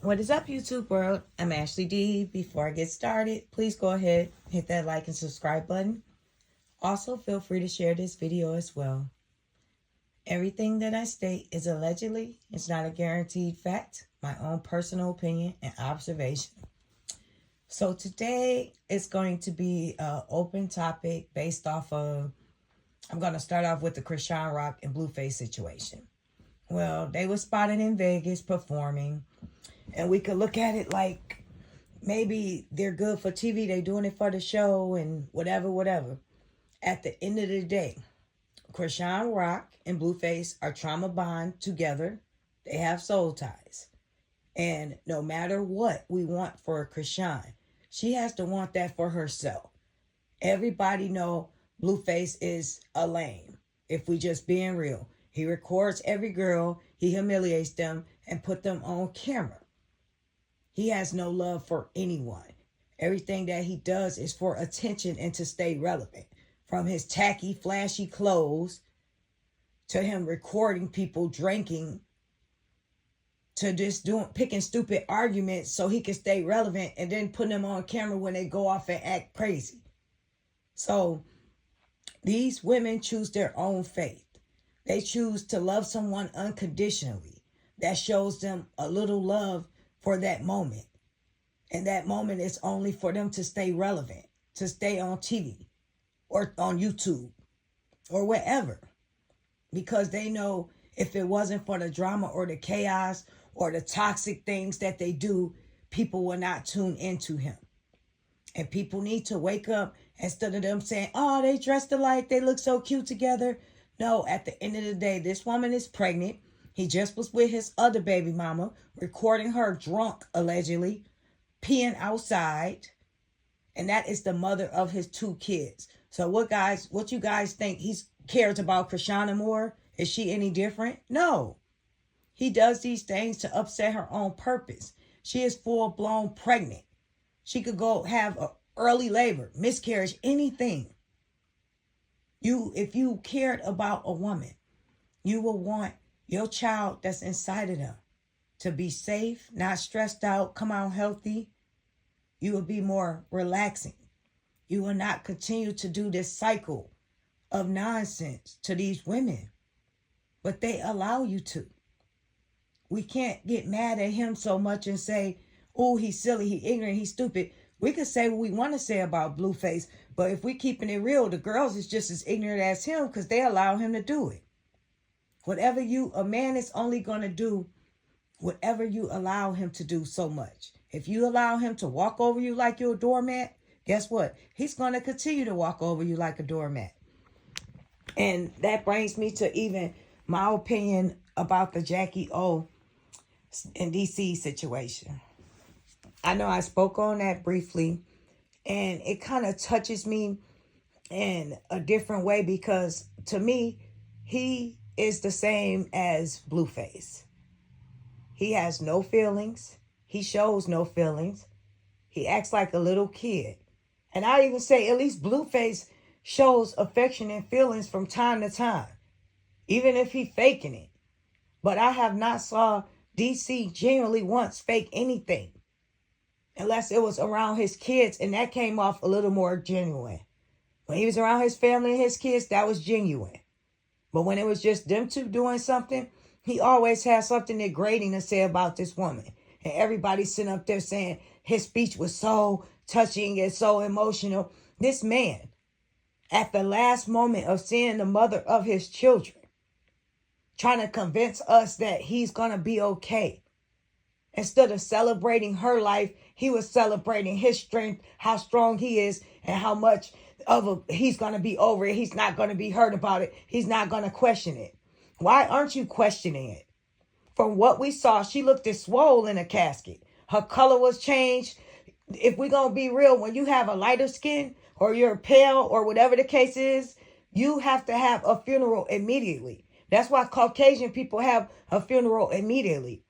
What is up, YouTube world? I'm Ashley D. Before I get started, please go ahead, hit that like and subscribe button. Also, feel free to share this video as well. Everything that I state is allegedly. It's not a guaranteed fact. My own personal opinion and observation. So today is going to be an open topic based off of, I'm going to start off with the Chrisean Rock and Blueface situation. Well, they were spotted in Vegas performing. And we could look at it like maybe they're good for TV. They're doing it for the show and whatever. At the end of the day, Chrisean Rock and Blueface are trauma bond together. They have soul ties. And no matter what we want for Chrisean, she has to want that for herself. Everybody know Blueface is a lame. If we just being real. He records every girl. He humiliates them and put them on camera. He has no love for anyone. Everything that he does is for attention and to stay relevant. From his tacky, flashy clothes to him recording people drinking to just picking stupid arguments so he can stay relevant and then putting them on camera when they go off and act crazy. So these women choose their own faith. They choose to love someone unconditionally. That shows them a little love for that moment. And that moment is only for them to stay relevant, to stay on TV or on YouTube or wherever. Because they know if it wasn't for the drama or the chaos or the toxic things that they do, people will not tune into him. And people need to wake up instead of them saying, oh, they dressed alike, they look so cute together. No, at the end of the day, this woman is pregnant. He just was with his other baby mama, recording her drunk, allegedly, peeing outside. And that is the mother of his 2 kids. So what you guys think? He cares about Chrisean more? Is she any different? No. He does these things to upset her own purpose. She is full-blown pregnant. She could go have an early labor, miscarriage, anything. If you cared about a woman, you will want your child that's inside of them to be safe, not stressed out, come out healthy. You will be more relaxing. You will not continue to do this cycle of nonsense to these women. But they allow you to. We can't get mad at him so much and say, oh, he's silly, he's ignorant, he's stupid. We could say what we want to say about Blueface, but if we're keeping it real, the girls is just as ignorant as him because they allow him to do it. A man is only going to do whatever you allow him to do so much. If you allow him to walk over you like you're a doormat, guess what? He's going to continue to walk over you like a doormat. And that brings me to even my opinion about the Jacky Oh in DC situation. I know I spoke on that briefly, and it kind of touches me in a different way because to me, he is the same as Blueface. He has no feelings. He shows no feelings. He acts like a little kid. And I even say at least Blueface shows affection and feelings from time to time, even if he faking it. But I have not saw DC genuinely once fake anything. Unless it was around his kids, and that came off a little more genuine. When he was around his family and his kids, that was genuine. But when it was just them two doing something, he always had something degrading to say about this woman. And everybody sitting up there saying his speech was so touching and so emotional. This man, at the last moment of seeing the mother of his children, trying to convince us that he's going to be okay. Instead of celebrating her life, he was celebrating his strength, how strong he is, and how much he's going to be over it. He's not going to be hurt about it. He's not going to question it. Why aren't you questioning it? From what we saw, she looked as swole in a casket. Her color was changed. If we're going to be real, when you have a lighter skin or you're pale or whatever the case is, you have to have a funeral immediately. That's why Caucasian people have a funeral immediately.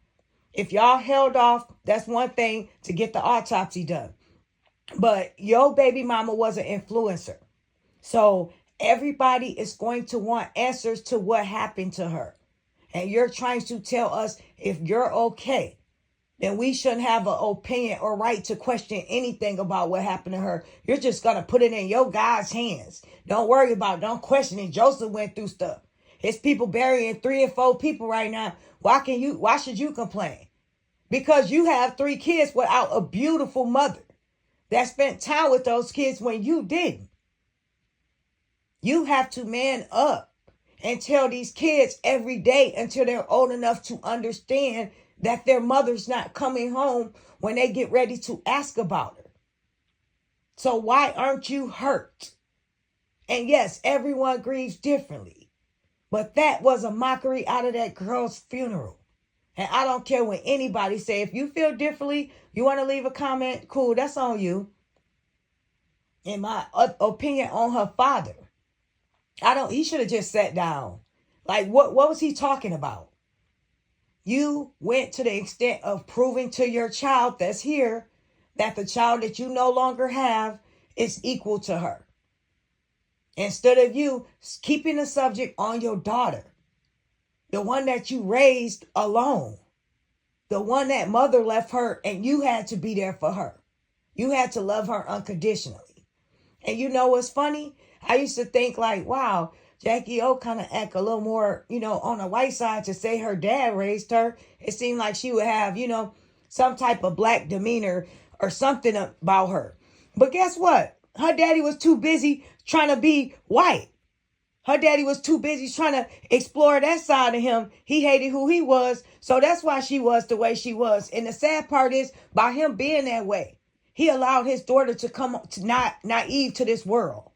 If y'all held off, that's one thing to get the autopsy done. But your baby mama was an influencer. So everybody is going to want answers to what happened to her. And you're trying to tell us if you're okay. then we shouldn't have an opinion or right to question anything about what happened to her. You're just going to put it in your God's hands. Don't worry about it. Don't question it. Joseph went through stuff. His people burying 3 or 4 people right now. Why should you complain? Because you have 3 kids without a beautiful mother that spent time with those kids when you didn't. You have to man up and tell these kids every day until they're old enough to understand that their mother's not coming home when they get ready to ask about her. So why aren't you hurt? And yes, everyone grieves differently. But that was a mockery out of that girl's funeral. And I don't care what anybody say. If you feel differently, you want to leave a comment, cool, that's on you. In my opinion on her father, he should have just sat down. Like, what was he talking about? You went to the extent of proving to your child that's here that the child that you no longer have is equal to her. Instead of you keeping the subject on your daughter, the one that you raised alone, the one that mother left her and you had to be there for her. You had to love her unconditionally. And you know what's funny? I used to think like, wow, Jacky O kind of act a little more, on the white side to say her dad raised her. It seemed like she would have, some type of black demeanor or something about her. But guess what? Her daddy was too busy trying to be white. Her daddy was too busy trying to explore that side of him. He hated who he was. So that's why she was the way she was. And the sad part is, by him being that way, he allowed his daughter to come to not naive to this world.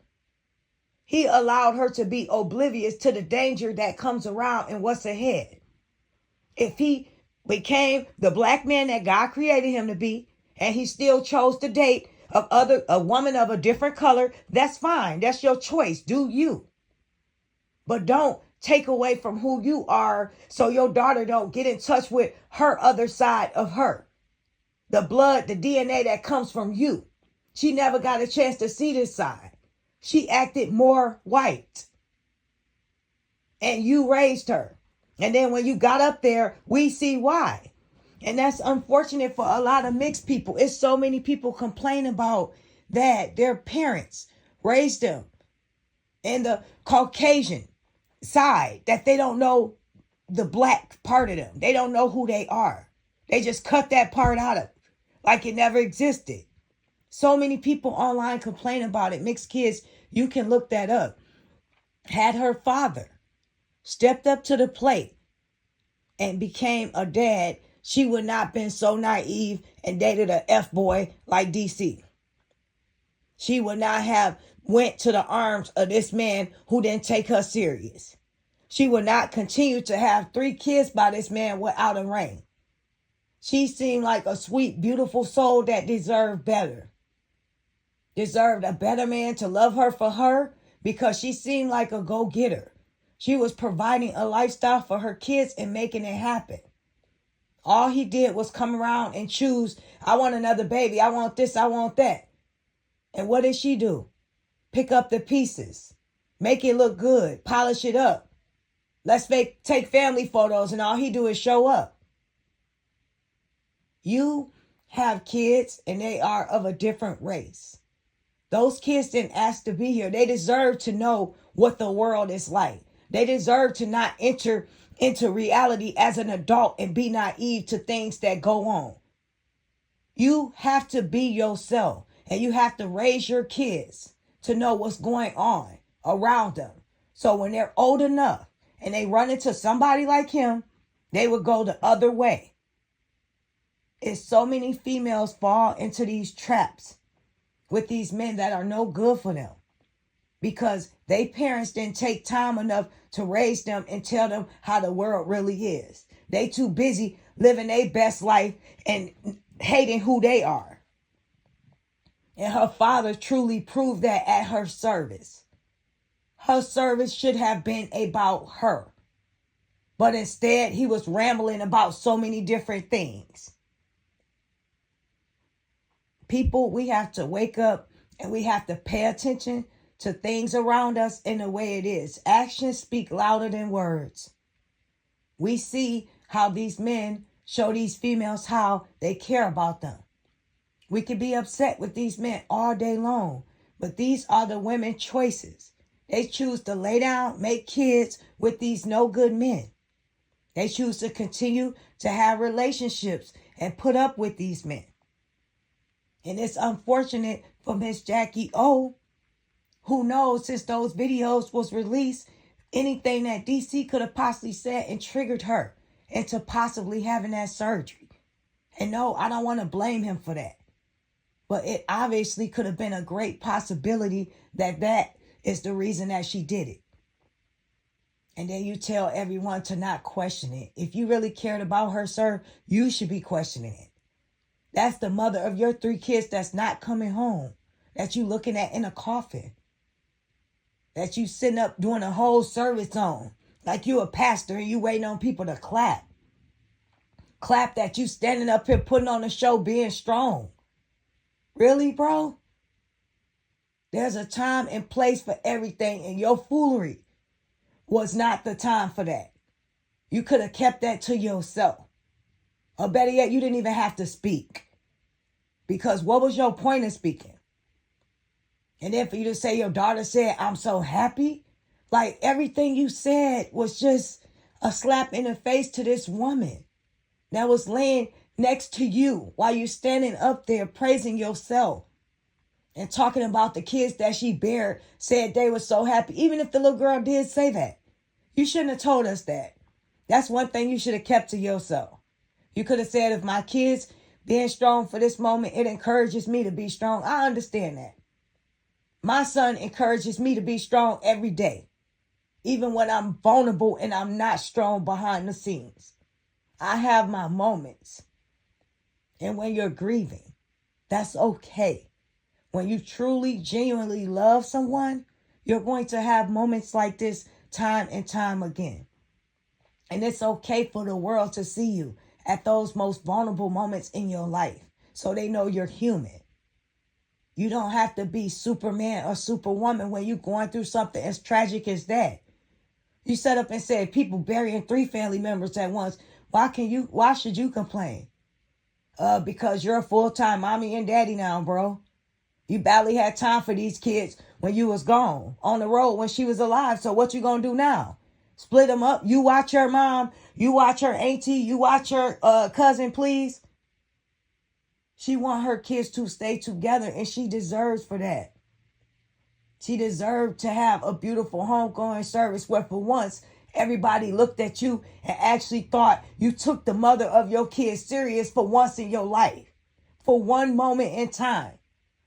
He allowed her to be oblivious to the danger that comes around and what's ahead. If he became the black man that God created him to be, and he still chose to date a woman of a different color, that's fine. That's your choice. Do you. But don't take away from who you are so your daughter don't get in touch with her other side of her. The blood, the DNA that comes from you. She never got a chance to see this side. She acted more white. And you raised her. And then when you got up there, we see why. And that's unfortunate for a lot of mixed people. It's so many people complain about that their parents raised them in the Caucasian side, that they don't know the black part of them. They don't know who they are. They just cut that part out of it like it never existed. So many people online complain about it. Mixed kids, you can look that up. Had her father stepped up to the plate and became a dad, she would not have been so naive and dated a F-boy like DC. She would not have went to the arms of this man who didn't take her serious. She would not continue to have 3 kids by this man without a ring. She seemed like a sweet, beautiful soul that deserved better. Deserved a better man to love her for her because she seemed like a go-getter. She was providing a lifestyle for her kids and making it happen. All he did was come around and choose, I want another baby, I want this, I want that. And what did she do? Pick up the pieces, make it look good, polish it up. Let's take family photos, and all he do is show up. You have kids and they are of a different race. Those kids didn't ask to be here. They deserve to know what the world is like. They deserve to not enter into reality as an adult and be naive to things that go on. You have to be yourself, and you have to raise your kids to know what's going on around them. So when they're old enough and they run into somebody like him, they would go the other way. It's so many females fall into these traps with these men that are no good for them because they parents didn't take time enough to raise them and tell them how the world really is. They too busy living their best life and hating who they are. And her father truly proved that at her service. Her service should have been about her. But instead, he was rambling about so many different things. People, we have to wake up and we have to pay attention to things around us in the way it is. Actions speak louder than words. We see how these men show these females how they care about them. We could be upset with these men all day long, but these are the women's choices. They choose to lay down, make kids with these no good men. They choose to continue to have relationships and put up with these men. And it's unfortunate for Miss Jacky Oh, who knows, since those videos was released, anything that DC could have possibly said and triggered her into possibly having that surgery. And no, I don't want to blame him for that. But it obviously could have been a great possibility that that is the reason that she did it. And then you tell everyone to not question it. If you really cared about her, sir, you should be questioning it. That's the mother of your 3 kids that's not coming home, that you looking at in a coffin, that you sitting up doing a whole service on, like you a pastor and you waiting on people to clap. Clap that you standing up here putting on a show being strong. Really, bro? There's a time and place for everything, and your foolery was not the time for that. You could have kept that to yourself. Or better yet, you didn't even have to speak. Because what was your point of speaking? And then for you to say your daughter said, I'm so happy. Like everything you said was just a slap in the face to this woman that was laying next to you while you're standing up there praising yourself and talking about the kids that she bare, said they were so happy. Even if the little girl did say that, you shouldn't have told us that. That's one thing you should have kept to yourself. You could have said, if my kids being strong for this moment, it encourages me to be strong. I understand that. My son encourages me to be strong every day, even when I'm vulnerable and I'm not strong behind the scenes. I have my moments. And when you're grieving, that's okay. When you truly, genuinely love someone, you're going to have moments like this time and time again. And it's okay for the world to see you at those most vulnerable moments in your life, so they know you're human. You don't have to be Superman or Superwoman when you're going through something as tragic as that. You set up and said people burying 3 family members at once. Why should you complain? Because you're a full-time mommy and daddy now, bro. You barely had time for these kids when you was gone, on the road when she was alive. So what you gonna do now? Split them up? You watch your mom, you watch her auntie, you watch her cousin, please. She want her kids to stay together, and she deserves for that. She deserved to have a beautiful homegoing service where for once everybody looked at you and actually thought you took the mother of your kids serious for once in your life. For one moment in time.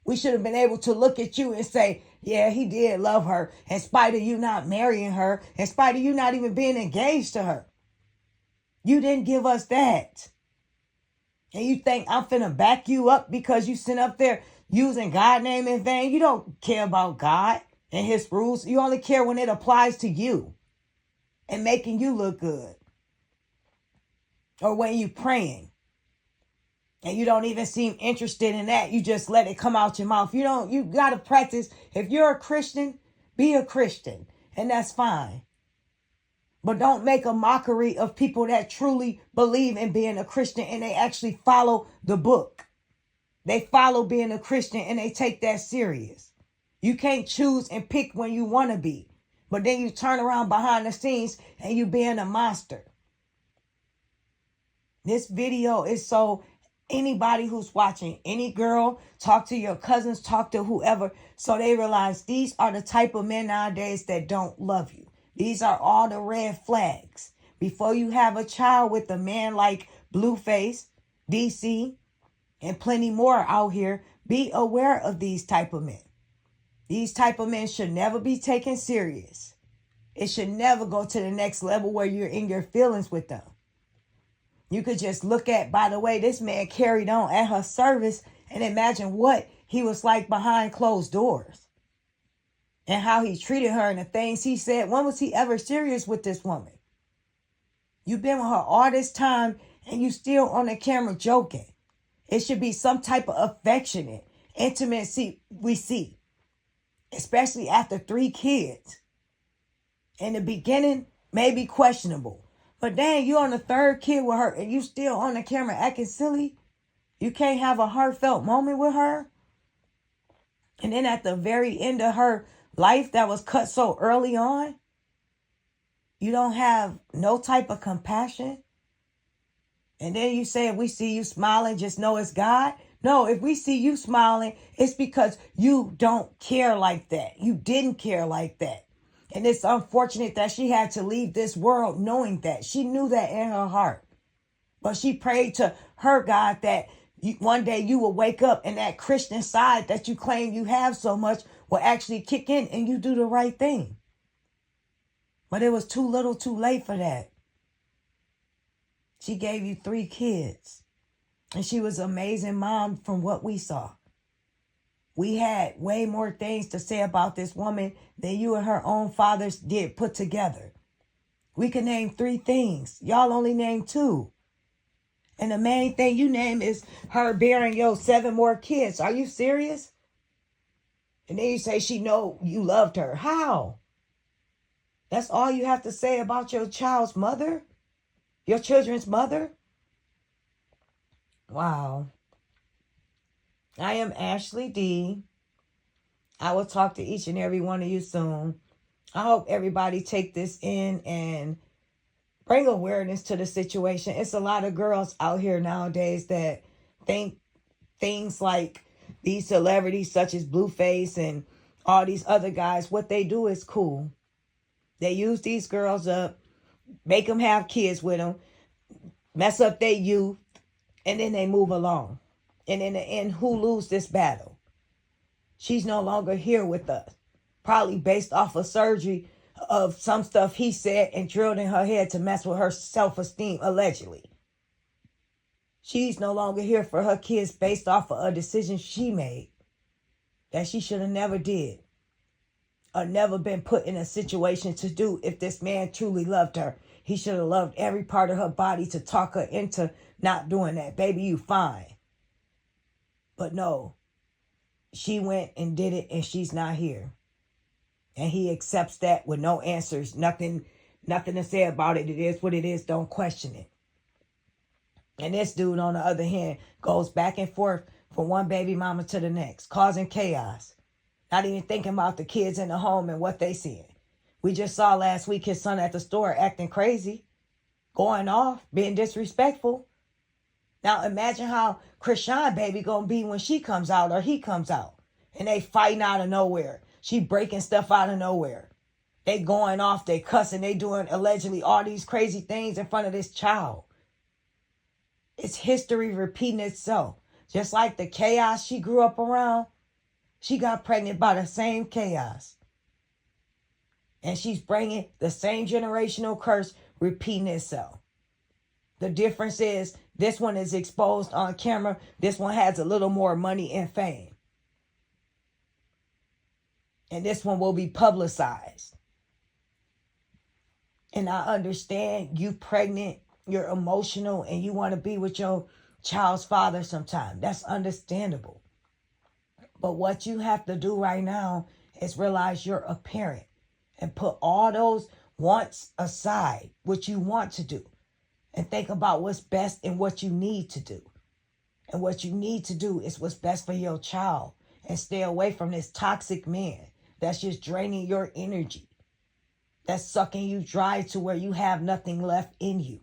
We should have been able to look at you and say, yeah, he did love her, in spite of you not marrying her, in spite of you not even being engaged to her. You didn't give us that. And you think I'm finna back you up because you sit up there using God's name in vain? You don't care about God and his rules. You only care when it applies to you and making you look good. Or when you praying. And you don't even seem interested in that. You just let it come out your mouth. You got to practice. If you're a Christian, be a Christian. And that's fine. But don't make a mockery of people that truly believe in being a Christian and they actually follow the book. They follow being a Christian and they take that serious. You can't choose and pick when you want to be. But then you turn around behind the scenes and you being a monster. This video is so anybody who's watching, any girl, talk to your cousins, talk to whoever, so they realize these are the type of men nowadays that don't love you. These are all the red flags. Before you have a child with a man like Blueface, DC, and plenty more out here, be aware of these type of men. These type of men should never be taken serious. It should never go to the next level where you're in your feelings with them. You could just look at, by the way, this man carried on at her service and imagine what he was like behind closed doors and how he treated her and the things he said. When was he ever serious with this woman? You've been with her all this time and you still on the camera joking. It should be some type of affectionate intimacy we see, especially after 3 kids. In the beginning, maybe questionable. But dang, you on the third kid with her and you still on the camera acting silly? You can't have a heartfelt moment with her? And then at the very end of her life that was cut so early on, you don't have no type of compassion? And then you say, if we see you smiling, just know it's God. No, if we see you smiling, it's because you don't care like that. You didn't care like that. And it's unfortunate that she had to leave this world knowing that. She knew that in her heart. But she prayed to her God that one day you will wake up and that Christian side that you claim you have so much will actually kick in and you do the right thing. But it was too little too late for that. She gave you 3 kids. And she was an amazing mom from what we saw. We had way more things to say about this woman than you and her own fathers did put together. We can name 3 things. Y'all only named 2. And the main thing you name is her bearing your 7 more kids. Are you serious? And then you say she know you loved her. How? That's all you have to say about your child's mother? Your children's mother? Wow. I am Ashley D. I will talk to each and every one of you soon. I hope everybody take this in and bring awareness to the situation. It's a lot of girls out here nowadays that think things like these celebrities such as Blueface and all these other guys, what they do is cool. They use these girls up, make them have kids with them, mess up their youth, and then they move along. And in the end, who lose this battle? She's no longer here with us. Probably based off of surgery of some stuff he said and drilled in her head to mess with her self-esteem, allegedly. She's no longer here for her kids based off of a decision she made that she should have never did or never been put in a situation to do. If this man truly loved her, he should have loved every part of her body to talk her into not doing that. Baby, you fine. But no, she went and did it and she's not here. And he accepts that with no answers, nothing to say about it. It is what it is. Don't question it. And this dude, on the other hand, goes back and forth from one baby mama to the next, causing chaos. Not even thinking about the kids in the home and what they seeing. We just saw last week his son at the store acting crazy, going off, being disrespectful. Now imagine how Chrisean baby gonna be when she comes out or he comes out. And they fighting out of nowhere. She breaking stuff out of nowhere. They going off, they cussing, they doing allegedly all these crazy things in front of this child. It's history repeating itself. Just like the chaos she grew up around, she got pregnant by the same chaos. And she's bringing the same generational curse repeating itself. The difference is this one is exposed on camera. This one has a little more money and fame. And this one will be publicized. And I understand you pregnant, you're emotional, and you want to be with your child's father sometime. That's understandable. But what you have to do right now is realize you're a parent and put all those wants aside, what you want to do, and think about what's best and what you need to do. And what you need to do is what's best for your child, and stay away from this toxic man that's just draining your energy, that's sucking you dry to where you have nothing left in you.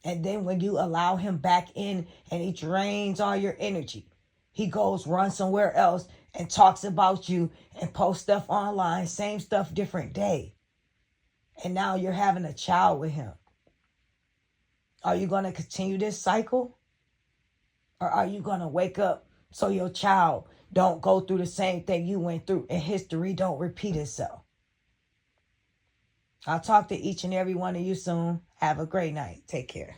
And then when you allow him back in and he drains all your energy, he goes run somewhere else and talks about you and posts stuff online, same stuff, different day. And now you're having a child with him. Are you going to continue this cycle? Or are you going to wake up so your child don't go through the same thing you went through and history don't repeat itself? I'll talk to each and every one of you soon. Have a great night. Take care.